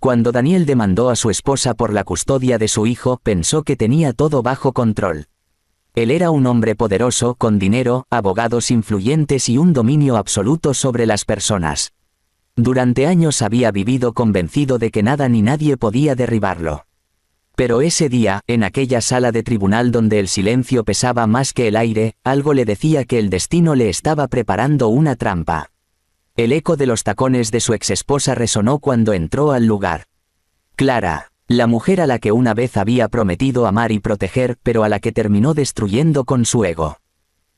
Cuando Daniel demandó a su esposa por la custodia de su hijo, pensó que tenía todo bajo control. Él era un hombre poderoso, con dinero, abogados influyentes y un dominio absoluto sobre las personas. Durante años había vivido convencido de que nada ni nadie podía derribarlo. Pero ese día, en aquella sala de tribunal donde el silencio pesaba más que el aire, algo le decía que el destino le estaba preparando una trampa. El eco de los tacones de su exesposa resonó cuando entró al lugar. Clara, la mujer a la que una vez había prometido amar y proteger, pero a la que terminó destruyendo con su ego.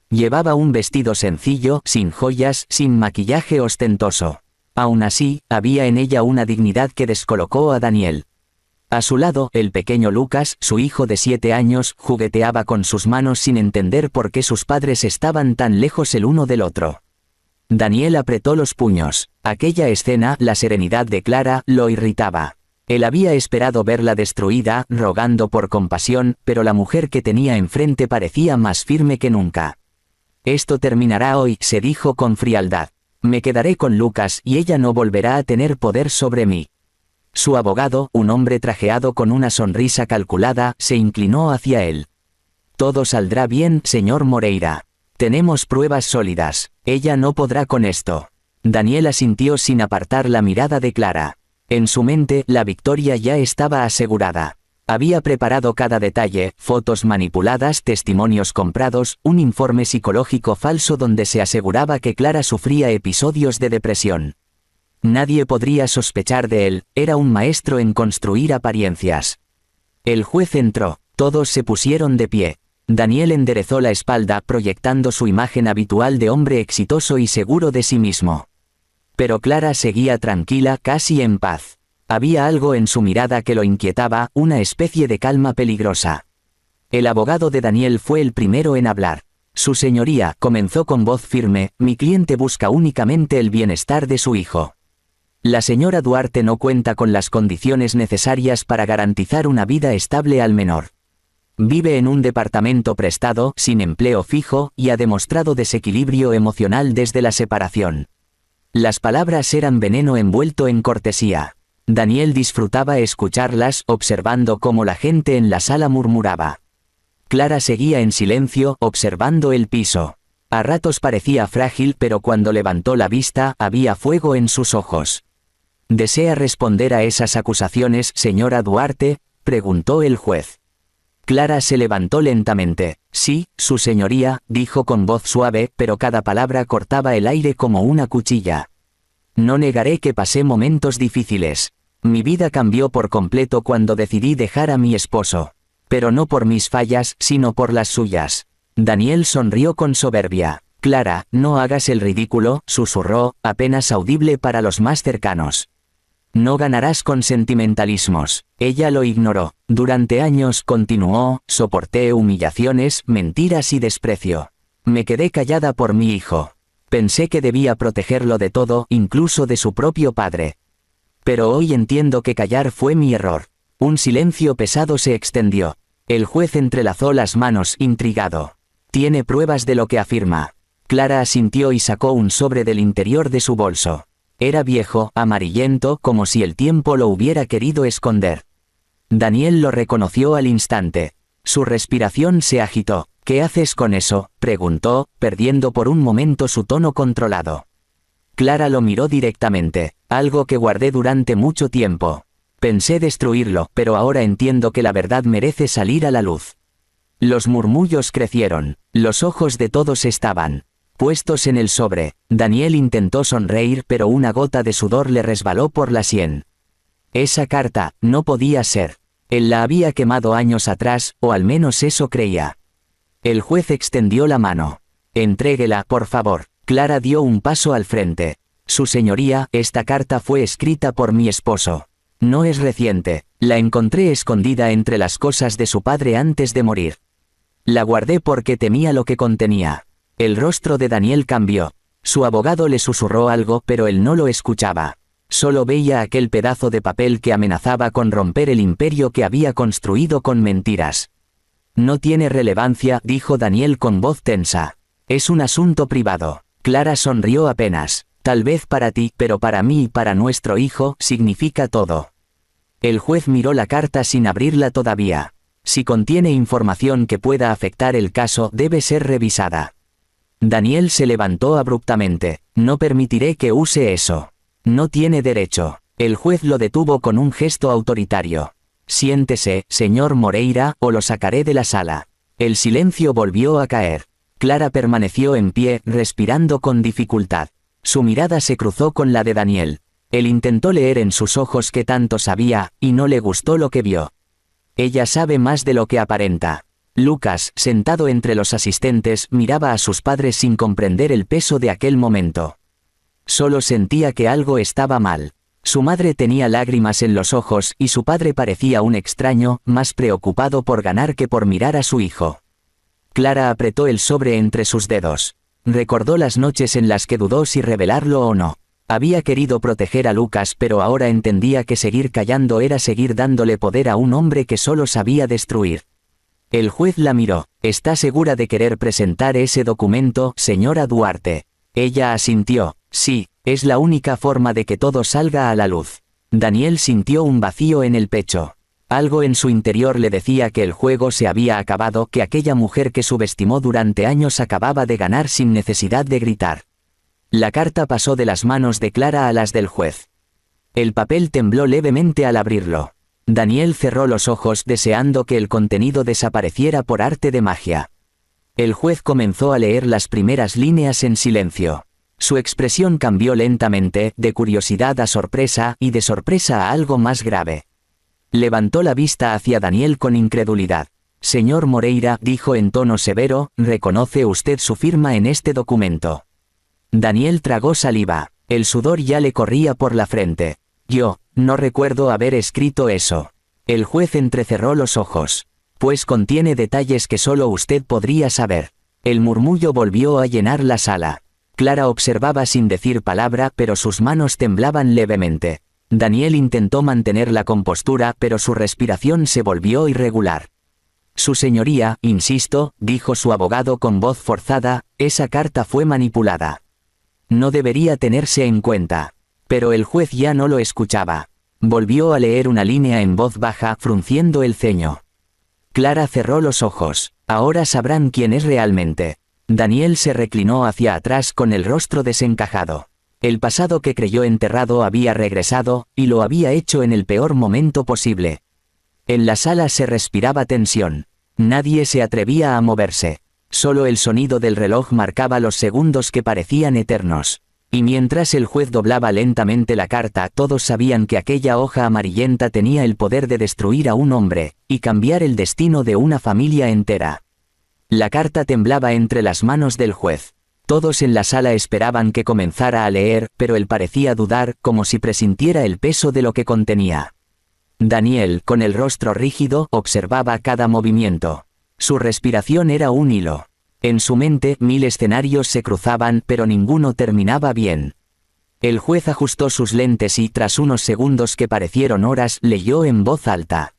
Llevaba un vestido sencillo, sin joyas, sin maquillaje ostentoso. Aún así, había en ella una dignidad que descolocó a Daniel. A su lado, el pequeño Lucas, su hijo de 7 años, jugueteaba con sus manos sin entender por qué sus padres estaban tan lejos el uno del otro. Daniel apretó los puños. Aquella escena, la serenidad de Clara, lo irritaba. Él había esperado verla destruida, rogando por compasión, pero la mujer que tenía enfrente parecía más firme que nunca. «Esto terminará hoy», se dijo con frialdad. «Me quedaré con Lucas y ella no volverá a tener poder sobre mí». Su abogado, un hombre trajeado con una sonrisa calculada, se inclinó hacia él. «Todo saldrá bien, señor Moreira. Tenemos pruebas sólidas. Ella no podrá con esto». Daniel asintió sin apartar la mirada de Clara. En su mente, la victoria ya estaba asegurada. Había preparado cada detalle, fotos manipuladas, testimonios comprados, un informe psicológico falso donde se aseguraba que Clara sufría episodios de depresión. Nadie podría sospechar de él, era un maestro en construir apariencias. El juez entró, todos se pusieron de pie. Daniel enderezó la espalda, proyectando su imagen habitual de hombre exitoso y seguro de sí mismo. Pero Clara seguía tranquila, casi en paz. Había algo en su mirada que lo inquietaba, una especie de calma peligrosa. El abogado de Daniel fue el primero en hablar. «Su señoría», comenzó con voz firme, «mi cliente busca únicamente el bienestar de su hijo. La señora Duarte no cuenta con las condiciones necesarias para garantizar una vida estable al menor. Vive en un departamento prestado, sin empleo fijo, y ha demostrado desequilibrio emocional desde la separación». Las palabras eran veneno envuelto en cortesía. Daniel disfrutaba escucharlas, observando cómo la gente en la sala murmuraba. Clara seguía en silencio, observando el piso. A ratos parecía frágil, pero cuando levantó la vista, había fuego en sus ojos. «¿Desea responder a esas acusaciones, señora Duarte?», preguntó el juez. Clara se levantó lentamente. «Sí, su señoría», dijo con voz suave, pero cada palabra cortaba el aire como una cuchilla. «No negaré que pasé momentos difíciles. Mi vida cambió por completo cuando decidí dejar a mi esposo. Pero no por mis fallas, sino por las suyas». Daniel sonrió con soberbia. «Clara, no hagas el ridículo», susurró, apenas audible para los más cercanos. «No ganarás con sentimentalismos». Ella lo ignoró. «Durante años», continuó, «soporté humillaciones, mentiras y desprecio. Me quedé callada por mi hijo. Pensé que debía protegerlo de todo, incluso de su propio padre. Pero hoy entiendo que callar fue mi error». Un silencio pesado se extendió. El juez entrelazó las manos, intrigado. «¿Tiene pruebas de lo que afirma?». Clara asintió y sacó un sobre del interior de su bolso. Era viejo, amarillento, como si el tiempo lo hubiera querido esconder. Daniel lo reconoció al instante. Su respiración se agitó. «¿Qué haces con eso?», preguntó, perdiendo por un momento su tono controlado. Clara lo miró directamente. «Algo que guardé durante mucho tiempo. Pensé destruirlo, pero ahora entiendo que la verdad merece salir a la luz». Los murmullos crecieron. Los ojos de todos estaban puestos en el sobre. Daniel intentó sonreír, pero una gota de sudor le resbaló por la sien. Esa carta, no podía ser. Él la había quemado años atrás, o al menos eso creía. El juez extendió la mano. «Entréguela, por favor». Clara dio un paso al frente. «Su señoría, esta carta fue escrita por mi esposo. No es reciente. La encontré escondida entre las cosas de su padre antes de morir. La guardé porque temía lo que contenía». El rostro de Daniel cambió. Su abogado le susurró algo, pero él no lo escuchaba. Solo veía aquel pedazo de papel que amenazaba con romper el imperio que había construido con mentiras. «No tiene relevancia», dijo Daniel con voz tensa. «Es un asunto privado». Clara sonrió apenas. «Tal vez para ti, pero para mí y para nuestro hijo, significa todo». El juez miró la carta sin abrirla todavía. Si contiene información que pueda afectar el caso, debe ser revisada. Daniel se levantó abruptamente. No permitiré que use eso. No tiene derecho. El juez lo detuvo con un gesto autoritario. Siéntese, señor Moreira, o lo sacaré de la sala. El silencio volvió a caer. Clara permaneció en pie, respirando con dificultad. Su mirada se cruzó con la de Daniel. Él intentó leer en sus ojos que tanto sabía, y no le gustó lo que vio. Ella sabe más de lo que aparenta. Lucas, sentado entre los asistentes, miraba a sus padres sin comprender el peso de aquel momento. Solo sentía que algo estaba mal. Su madre tenía lágrimas en los ojos y su padre parecía un extraño, más preocupado por ganar que por mirar a su hijo. Clara apretó el sobre entre sus dedos. Recordó las noches en las que dudó si revelarlo o no. Había querido proteger a Lucas, pero ahora entendía que seguir callando era seguir dándole poder a un hombre que solo sabía destruir. El juez la miró. ¿Está segura de querer presentar ese documento, señora Duarte? Ella asintió. Sí, es la única forma de que todo salga a la luz. Daniel sintió un vacío en el pecho. Algo en su interior le decía que el juego se había acabado, que aquella mujer que subestimó durante años acababa de ganar sin necesidad de gritar. La carta pasó de las manos de Clara a las del juez. El papel tembló levemente al abrirlo. Daniel cerró los ojos deseando que el contenido desapareciera por arte de magia. El juez comenzó a leer las primeras líneas en silencio. Su expresión cambió lentamente, de curiosidad a sorpresa y de sorpresa a algo más grave. Levantó la vista hacia Daniel con incredulidad. Señor Moreira, dijo en tono severo, ¿reconoce usted su firma en este documento? Daniel tragó saliva. El sudor ya le corría por la frente. Yo, no recuerdo haber escrito eso. El juez entrecerró los ojos. Pues contiene detalles que solo usted podría saber. El murmullo volvió a llenar la sala. Clara observaba sin decir palabra, pero sus manos temblaban levemente. Daniel intentó mantener la compostura, pero su respiración se volvió irregular. Su señoría, insisto, dijo su abogado con voz forzada, esa carta fue manipulada. No debería tenerse en cuenta. Pero el juez ya no lo escuchaba. Volvió a leer una línea en voz baja, frunciendo el ceño. Clara cerró los ojos. Ahora sabrán quién es realmente. Daniel se reclinó hacia atrás con el rostro desencajado. El pasado que creyó enterrado había regresado, y lo había hecho en el peor momento posible. En la sala se respiraba tensión. Nadie se atrevía a moverse. Solo el sonido del reloj marcaba los segundos que parecían eternos. Y mientras el juez doblaba lentamente la carta, todos sabían que aquella hoja amarillenta tenía el poder de destruir a un hombre, y cambiar el destino de una familia entera. La carta temblaba entre las manos del juez. Todos en la sala esperaban que comenzara a leer, pero él parecía dudar, como si presintiera el peso de lo que contenía. Daniel, con el rostro rígido, observaba cada movimiento. Su respiración era un hilo. En su mente, 1000 escenarios se cruzaban, pero ninguno terminaba bien. El juez ajustó sus lentes y, tras unos segundos que parecieron horas, leyó en voz alta.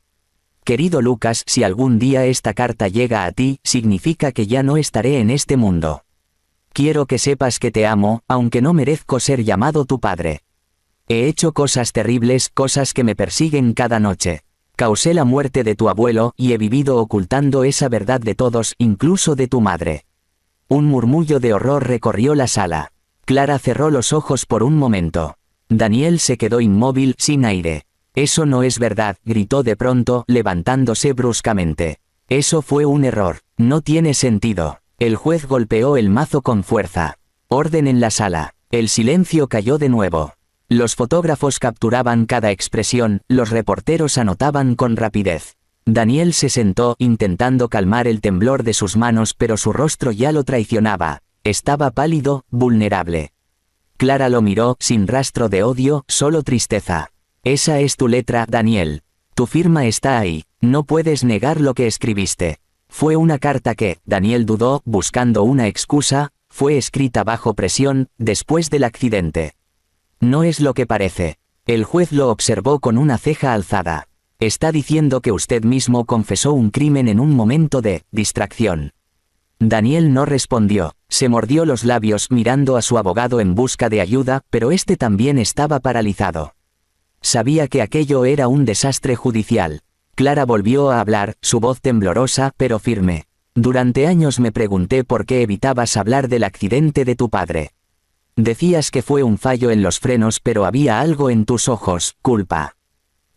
Querido Lucas, si algún día esta carta llega a ti, significa que ya no estaré en este mundo. Quiero que sepas que te amo, aunque no merezco ser llamado tu padre. He hecho cosas terribles, cosas que me persiguen cada noche. Causé la muerte de tu abuelo, y he vivido ocultando esa verdad de todos, incluso de tu madre. Un murmullo de horror recorrió la sala. Clara cerró los ojos por un momento. Daniel se quedó inmóvil, sin aire. Eso no es verdad, gritó de pronto, levantándose bruscamente. Eso fue un error. No tiene sentido. El juez golpeó el mazo con fuerza. Orden en la sala. El silencio cayó de nuevo. Los fotógrafos capturaban cada expresión, los reporteros anotaban con rapidez. Daniel se sentó, intentando calmar el temblor de sus manos, pero su rostro ya lo traicionaba. Estaba pálido, vulnerable. Clara lo miró, sin rastro de odio, solo tristeza. Esa es tu letra, Daniel. Tu firma está ahí. No puedes negar lo que escribiste. Fue una carta que, Daniel dudó, buscando una excusa, fue escrita bajo presión, después del accidente. No es lo que parece. El juez lo observó con una ceja alzada. Está diciendo que usted mismo confesó un crimen en un momento de distracción. Daniel no respondió. Se mordió los labios mirando a su abogado en busca de ayuda, pero este también estaba paralizado. Sabía que aquello era un desastre judicial. Clara volvió a hablar, su voz temblorosa pero firme. Durante años me pregunté por qué evitabas hablar del accidente de tu padre. Decías que fue un fallo en los frenos, pero había algo en tus ojos, culpa.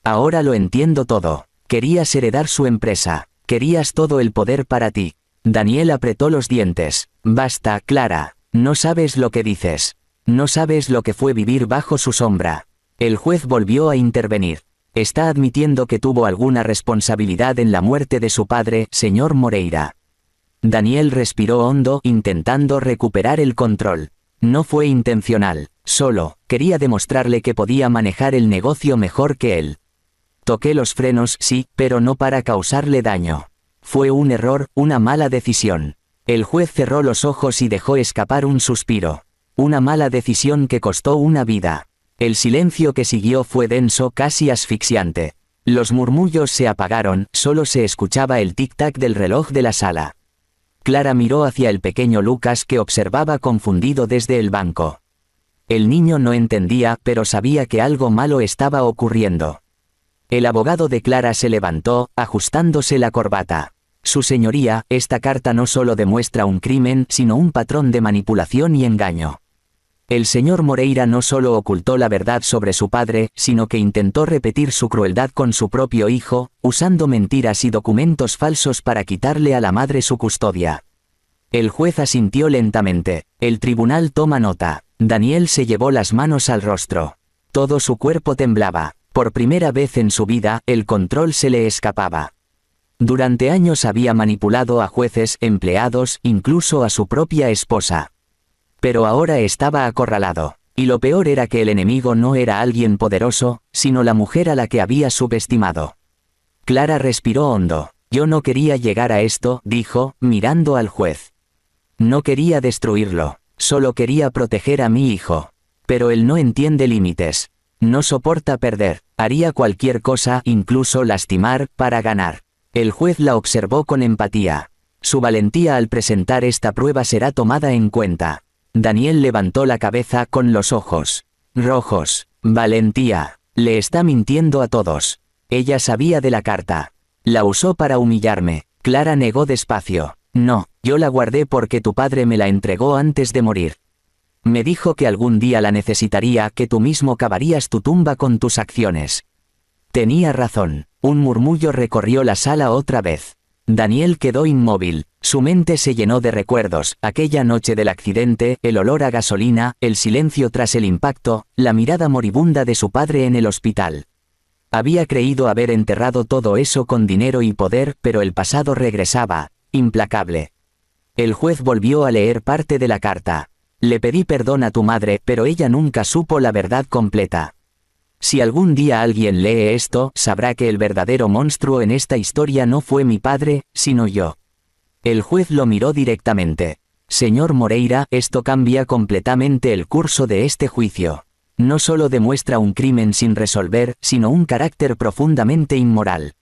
Ahora lo entiendo todo. Querías heredar su empresa. Querías todo el poder para ti. Daniel apretó los dientes. Basta, Clara. No sabes lo que dices. No sabes lo que fue vivir bajo su sombra. El juez volvió a intervenir. Está admitiendo que tuvo alguna responsabilidad en la muerte de su padre, señor Moreira. Daniel respiró hondo, intentando recuperar el control. No fue intencional, solo quería demostrarle que podía manejar el negocio mejor que él. Toqué los frenos, sí, pero no para causarle daño. Fue un error, una mala decisión. El juez cerró los ojos y dejó escapar un suspiro. Una mala decisión que costó una vida. El silencio que siguió fue denso, casi asfixiante. Los murmullos se apagaron, solo se escuchaba el tic-tac del reloj de la sala. Clara miró hacia el pequeño Lucas que observaba confundido desde el banco. El niño no entendía, pero sabía que algo malo estaba ocurriendo. El abogado de Clara se levantó, ajustándose la corbata. Su señoría, esta carta no solo demuestra un crimen, sino un patrón de manipulación y engaño. El señor Moreira no solo ocultó la verdad sobre su padre, sino que intentó repetir su crueldad con su propio hijo, usando mentiras y documentos falsos para quitarle a la madre su custodia. El juez asintió lentamente. El tribunal toma nota. Daniel se llevó las manos al rostro. Todo su cuerpo temblaba. Por primera vez en su vida, el control se le escapaba. Durante años había manipulado a jueces, empleados, incluso a su propia esposa. Pero ahora estaba acorralado. Y lo peor era que el enemigo no era alguien poderoso, sino la mujer a la que había subestimado. Clara respiró hondo. Yo no quería llegar a esto, dijo, mirando al juez. No quería destruirlo, solo quería proteger a mi hijo. Pero él no entiende límites. No soporta perder, haría cualquier cosa, incluso lastimar, para ganar. El juez la observó con empatía. Su valentía al presentar esta prueba será tomada en cuenta. Daniel levantó la cabeza con los ojos rojos. Valentía. Le está mintiendo a todos. Ella sabía de la carta. La usó para humillarme. Clara negó despacio. No, yo la guardé porque tu padre me la entregó antes de morir. Me dijo que algún día la necesitaría, que tú mismo cavarías tu tumba con tus acciones. Tenía razón. Un murmullo recorrió la sala otra vez. Daniel quedó inmóvil. Su mente se llenó de recuerdos, aquella noche del accidente, el olor a gasolina, el silencio tras el impacto, la mirada moribunda de su padre en el hospital. Había creído haber enterrado todo eso con dinero y poder, pero el pasado regresaba, implacable. El juez volvió a leer parte de la carta. Le pedí perdón a tu madre, pero ella nunca supo la verdad completa. Si algún día alguien lee esto, sabrá que el verdadero monstruo en esta historia no fue mi padre, sino yo. El juez lo miró directamente. Señor Moreira, esto cambia completamente el curso de este juicio. No solo demuestra un crimen sin resolver, sino un carácter profundamente inmoral.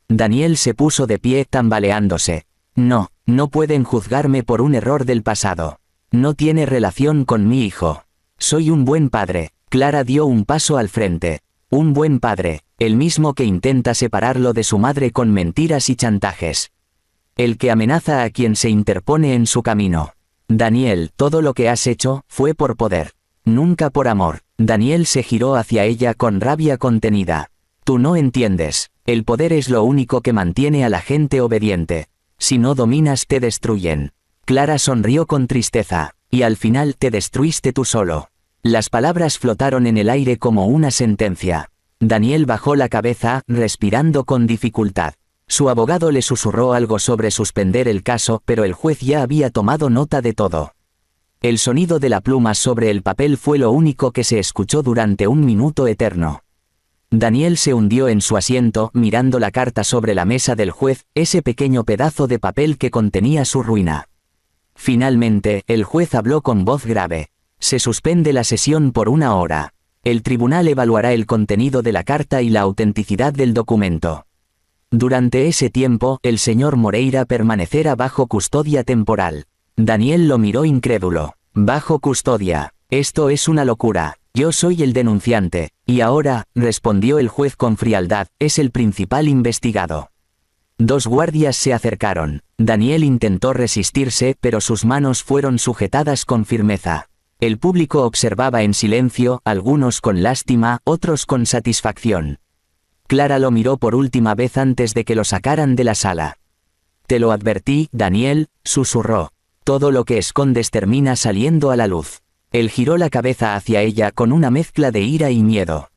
Daniel se puso de pie, tambaleándose. No, no pueden juzgarme por un error del pasado. No tiene relación con mi hijo. Soy un buen padre. Clara dio un paso al frente. Un buen padre, el mismo que intenta separarlo de su madre con mentiras y chantajes. El que amenaza a quien se interpone en su camino. Daniel, todo lo que has hecho, fue por poder. Nunca por amor. Daniel se giró hacia ella con rabia contenida. Tú no entiendes. El poder es lo único que mantiene a la gente obediente. Si no dominas te destruyen. Clara sonrió con tristeza. Y al final te destruiste tú solo. Las palabras flotaron en el aire como una sentencia. Daniel bajó la cabeza, respirando con dificultad. Su abogado le susurró algo sobre suspender el caso, pero el juez ya había tomado nota de todo. El sonido de la pluma sobre el papel fue lo único que se escuchó durante un minuto eterno. Daniel se hundió en su asiento, mirando la carta sobre la mesa del juez, ese pequeño pedazo de papel que contenía su ruina. Finalmente, el juez habló con voz grave. Se suspende la sesión por 1 hora. El tribunal evaluará el contenido de la carta y la autenticidad del documento. Durante ese tiempo, el señor Moreira permanecerá bajo custodia temporal. Daniel lo miró incrédulo. ¿Bajo custodia? Esto es una locura. Yo soy el denunciante. Y ahora, respondió el juez con frialdad, es el principal investigado. 2 guardias se acercaron. Daniel intentó resistirse, pero sus manos fueron sujetadas con firmeza. El público observaba en silencio, algunos con lástima, otros con satisfacción. Clara lo miró por última vez antes de que lo sacaran de la sala. Te lo advertí, Daniel, susurró. Todo lo que escondes termina saliendo a la luz. Él giró la cabeza hacia ella con una mezcla de ira y miedo.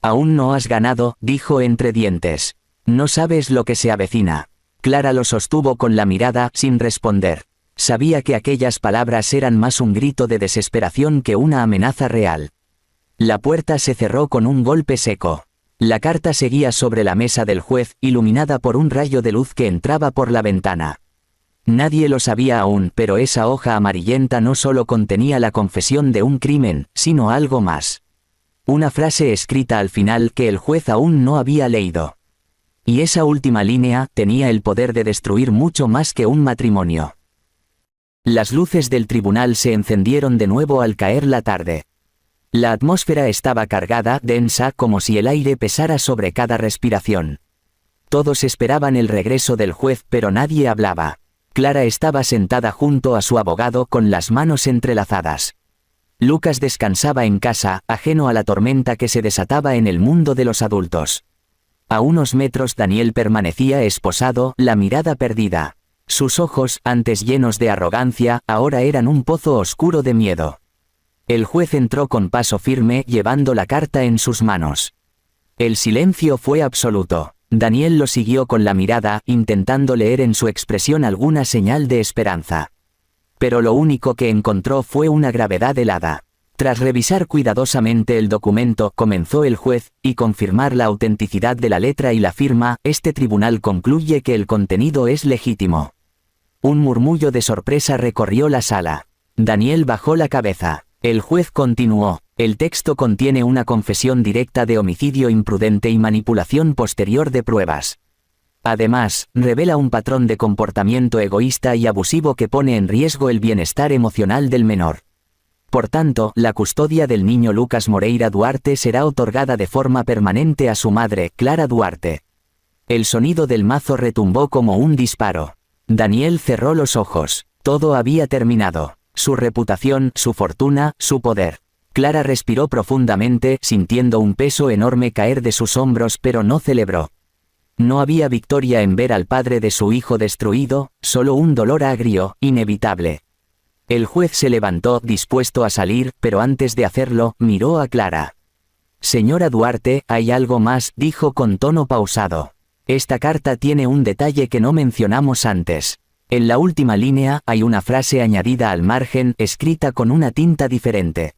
Aún no has ganado, dijo entre dientes. No sabes lo que se avecina. Clara lo sostuvo con la mirada, sin responder. Sabía que aquellas palabras eran más un grito de desesperación que una amenaza real. La puerta se cerró con un golpe seco. La carta seguía sobre la mesa del juez, iluminada por un rayo de luz que entraba por la ventana. Nadie lo sabía aún, pero esa hoja amarillenta no solo contenía la confesión de un crimen, sino algo más. Una frase escrita al final que el juez aún no había leído. Y esa última línea tenía el poder de destruir mucho más que un matrimonio. Las luces del tribunal se encendieron de nuevo al caer la tarde. La atmósfera estaba cargada, densa, como si el aire pesara sobre cada respiración. Todos esperaban el regreso del juez, pero nadie hablaba. Clara estaba sentada junto a su abogado con las manos entrelazadas. Lucas descansaba en casa, ajeno a la tormenta que se desataba en el mundo de los adultos. A unos metros Daniel permanecía esposado, la mirada perdida. Sus ojos, antes llenos de arrogancia, ahora eran un pozo oscuro de miedo. El juez entró con paso firme, llevando la carta en sus manos. El silencio fue absoluto. Daniel lo siguió con la mirada, intentando leer en su expresión alguna señal de esperanza. Pero lo único que encontró fue una gravedad helada. Tras revisar cuidadosamente el documento, comenzó el juez, y confirmar la autenticidad de la letra y la firma, este tribunal concluye que el contenido es legítimo. Un murmullo de sorpresa recorrió la sala. Daniel bajó la cabeza. El juez continuó. El texto contiene una confesión directa de homicidio imprudente y manipulación posterior de pruebas. Además, revela un patrón de comportamiento egoísta y abusivo que pone en riesgo el bienestar emocional del menor. Por tanto, la custodia del niño Lucas Moreira Duarte será otorgada de forma permanente a su madre, Clara Duarte. El sonido del mazo retumbó como un disparo. Daniel cerró los ojos. Todo había terminado. Su reputación, su fortuna, su poder. Clara respiró profundamente, sintiendo un peso enorme caer de sus hombros, pero no celebró. No había victoria en ver al padre de su hijo destruido, solo un dolor agrio, inevitable. El juez se levantó, dispuesto a salir, pero antes de hacerlo, miró a Clara. Señora Duarte, hay algo más, dijo con tono pausado. Esta carta tiene un detalle que no mencionamos antes. En la última línea, hay una frase añadida al margen, escrita con una tinta diferente.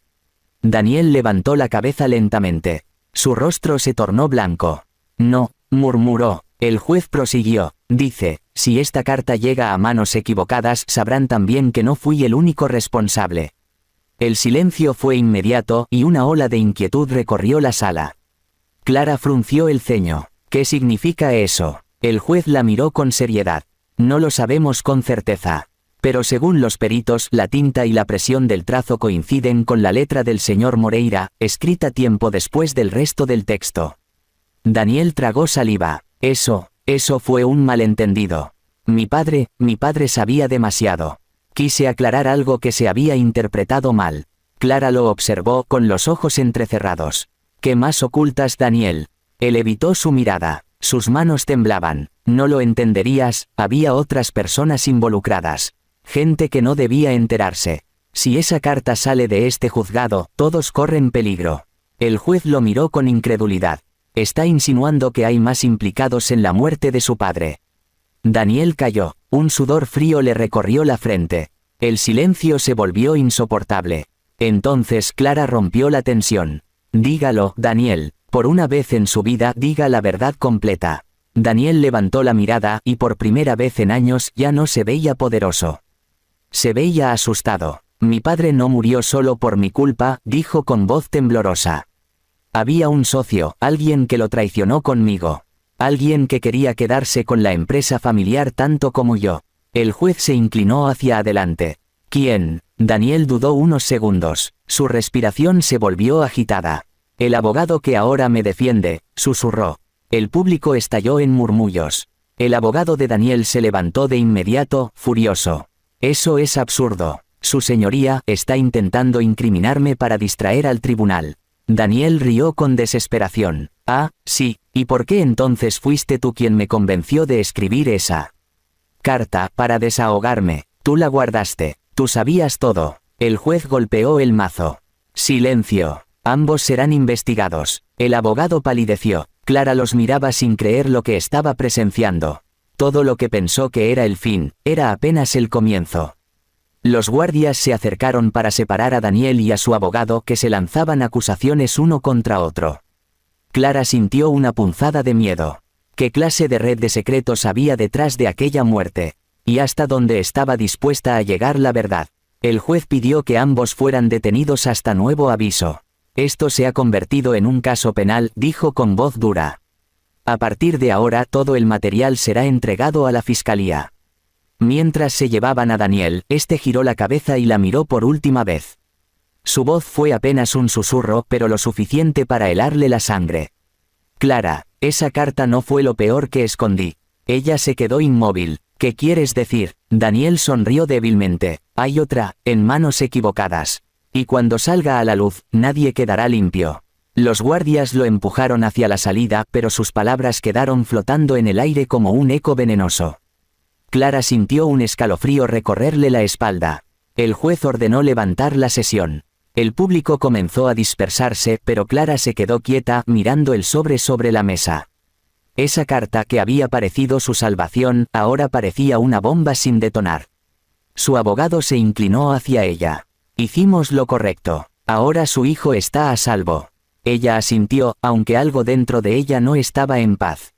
Daniel levantó la cabeza lentamente. Su rostro se tornó blanco. No, murmuró. El juez prosiguió. Dice, si esta carta llega a manos equivocadas, sabrán también que no fui el único responsable. El silencio fue inmediato, y una ola de inquietud recorrió la sala. Clara frunció el ceño. ¿Qué significa eso? El juez la miró con seriedad. No lo sabemos con certeza. Pero según los peritos, la tinta y la presión del trazo coinciden con la letra del señor Moreira, escrita tiempo después del resto del texto. Daniel tragó saliva. Eso fue un malentendido. Mi padre sabía demasiado. Quise aclarar algo que se había interpretado mal. Clara lo observó con los ojos entrecerrados. ¿Qué más ocultas, Daniel? Él evitó su mirada. Sus manos temblaban. No lo entenderías, había otras personas involucradas. Gente que no debía enterarse. Si esa carta sale de este juzgado, todos corren peligro. El juez lo miró con incredulidad. Está insinuando que hay más implicados en la muerte de su padre. Daniel calló. Un sudor frío le recorrió la frente. El silencio se volvió insoportable. Entonces Clara rompió la tensión. Dígalo, Daniel. Por una vez en su vida, diga la verdad completa. Daniel levantó la mirada, y por primera vez en años, ya no se veía poderoso. Se veía asustado. Mi padre no murió solo por mi culpa, dijo con voz temblorosa. Había un socio, alguien que lo traicionó conmigo. Alguien que quería quedarse con la empresa familiar tanto como yo. El juez se inclinó hacia adelante. ¿Quién? Daniel dudó unos segundos. Su respiración se volvió agitada. El abogado que ahora me defiende, susurró. El público estalló en murmullos. El abogado de Daniel se levantó de inmediato, furioso. Eso es absurdo. Su señoría está intentando incriminarme para distraer al tribunal. Daniel rió con desesperación. Ah, sí, ¿y por qué entonces fuiste tú quien me convenció de escribir esa carta para desahogarme? Tú la guardaste. Tú sabías todo. El juez golpeó el mazo. Silencio. Ambos serán investigados. El abogado palideció. Clara los miraba sin creer lo que estaba presenciando. Todo lo que pensó que era el fin, era apenas el comienzo. Los guardias se acercaron para separar a Daniel y a su abogado que se lanzaban acusaciones uno contra otro. Clara sintió una punzada de miedo. ¿Qué clase de red de secretos había detrás de aquella muerte? ¿Y hasta dónde estaba dispuesta a llegar la verdad? El juez pidió que ambos fueran detenidos hasta nuevo aviso. Esto se ha convertido en un caso penal, dijo con voz dura. A partir de ahora todo el material será entregado a la fiscalía. Mientras se llevaban a Daniel, este giró la cabeza y la miró por última vez. Su voz fue apenas un susurro, pero lo suficiente para helarle la sangre. Clara, esa carta no fue lo peor que escondí. Ella se quedó inmóvil. ¿Qué quieres decir? Daniel sonrió débilmente. Hay otra, en manos equivocadas. Y cuando salga a la luz, nadie quedará limpio. Los guardias lo empujaron hacia la salida, pero sus palabras quedaron flotando en el aire como un eco venenoso. Clara sintió un escalofrío recorrerle la espalda. El juez ordenó levantar la sesión. El público comenzó a dispersarse, pero Clara se quedó quieta, mirando el sobre la mesa. Esa carta que había parecido su salvación, ahora parecía una bomba sin detonar. Su abogado se inclinó hacia ella. Hicimos lo correcto. Ahora su hijo está a salvo. Ella asintió, aunque algo dentro de ella no estaba en paz.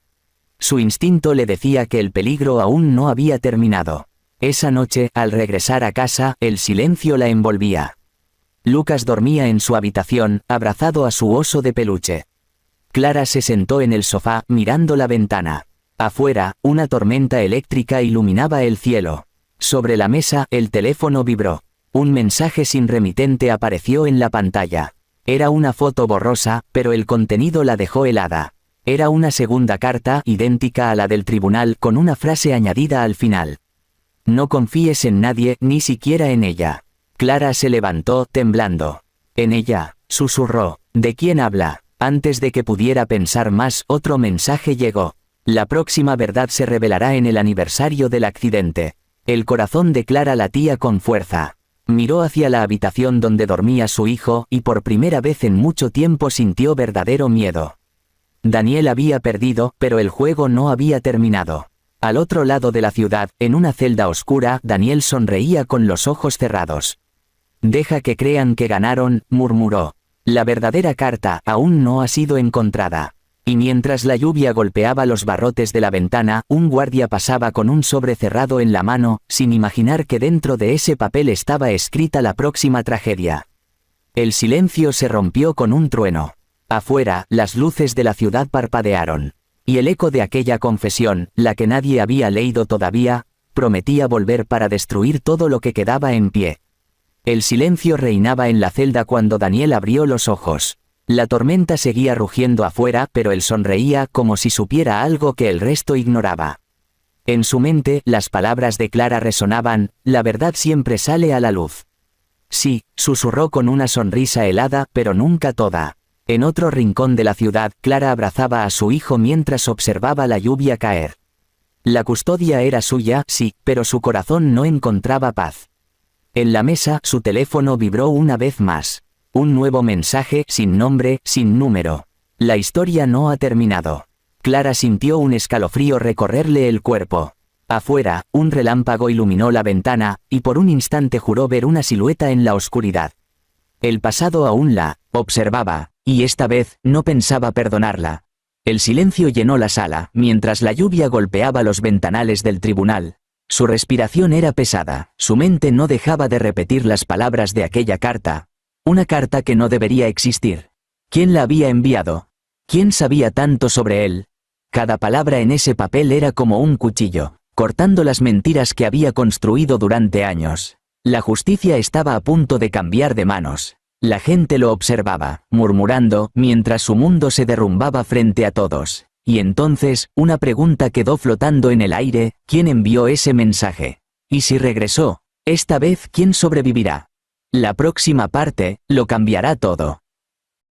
Su instinto le decía que el peligro aún no había terminado. Esa noche, al regresar a casa, el silencio la envolvía. Lucas dormía en su habitación, abrazado a su oso de peluche. Clara se sentó en el sofá, mirando la ventana. Afuera, una tormenta eléctrica iluminaba el cielo. Sobre la mesa, el teléfono vibró. Un mensaje sin remitente apareció en la pantalla. Era una foto borrosa, pero el contenido la dejó helada. Era una segunda carta, idéntica a la del tribunal, con una frase añadida al final. No confíes en nadie, ni siquiera en ella. Clara se levantó, temblando. En ella, susurró. ¿De quién habla? Antes de que pudiera pensar más, otro mensaje llegó. La próxima verdad se revelará en el aniversario del accidente. El corazón de Clara latía con fuerza. Miró hacia la habitación donde dormía su hijo, y por primera vez en mucho tiempo sintió verdadero miedo. Daniel había perdido, pero el juego no había terminado. Al otro lado de la ciudad, en una celda oscura, Daniel sonreía con los ojos cerrados. Deja que crean que ganaron, murmuró. La verdadera carta aún no ha sido encontrada. Y mientras la lluvia golpeaba los barrotes de la ventana, un guardia pasaba con un sobre cerrado en la mano, sin imaginar que dentro de ese papel estaba escrita la próxima tragedia. El silencio se rompió con un trueno. Afuera, las luces de la ciudad parpadearon. Y el eco de aquella confesión, la que nadie había leído todavía, prometía volver para destruir todo lo que quedaba en pie. El silencio reinaba en la celda cuando Daniel abrió los ojos. La tormenta seguía rugiendo afuera, pero él sonreía como si supiera algo que el resto ignoraba. En su mente, las palabras de Clara resonaban, la verdad siempre sale a la luz. Sí, susurró con una sonrisa helada, pero nunca toda. En otro rincón de la ciudad, Clara abrazaba a su hijo mientras observaba la lluvia caer. La custodia era suya, sí, pero su corazón no encontraba paz. En la mesa, su teléfono vibró una vez más. Un nuevo mensaje, sin nombre, sin número. La historia no ha terminado. Clara sintió un escalofrío recorrerle el cuerpo. Afuera, un relámpago iluminó la ventana, y por un instante juró ver una silueta en la oscuridad. El pasado aún la observaba, y esta vez no pensaba perdonarla. El silencio llenó la sala, mientras la lluvia golpeaba los ventanales del tribunal. Su respiración era pesada, su mente no dejaba de repetir las palabras de aquella carta. Una carta que no debería existir. ¿Quién la había enviado? ¿Quién sabía tanto sobre él? Cada palabra en ese papel era como un cuchillo, cortando las mentiras que había construido durante años. La justicia estaba a punto de cambiar de manos. La gente lo observaba, murmurando, mientras su mundo se derrumbaba frente a todos. Y entonces, una pregunta quedó flotando en el aire: ¿quién envió ese mensaje? ¿Y si regresó? Esta vez, ¿quién sobrevivirá? La próxima parte, lo cambiará todo.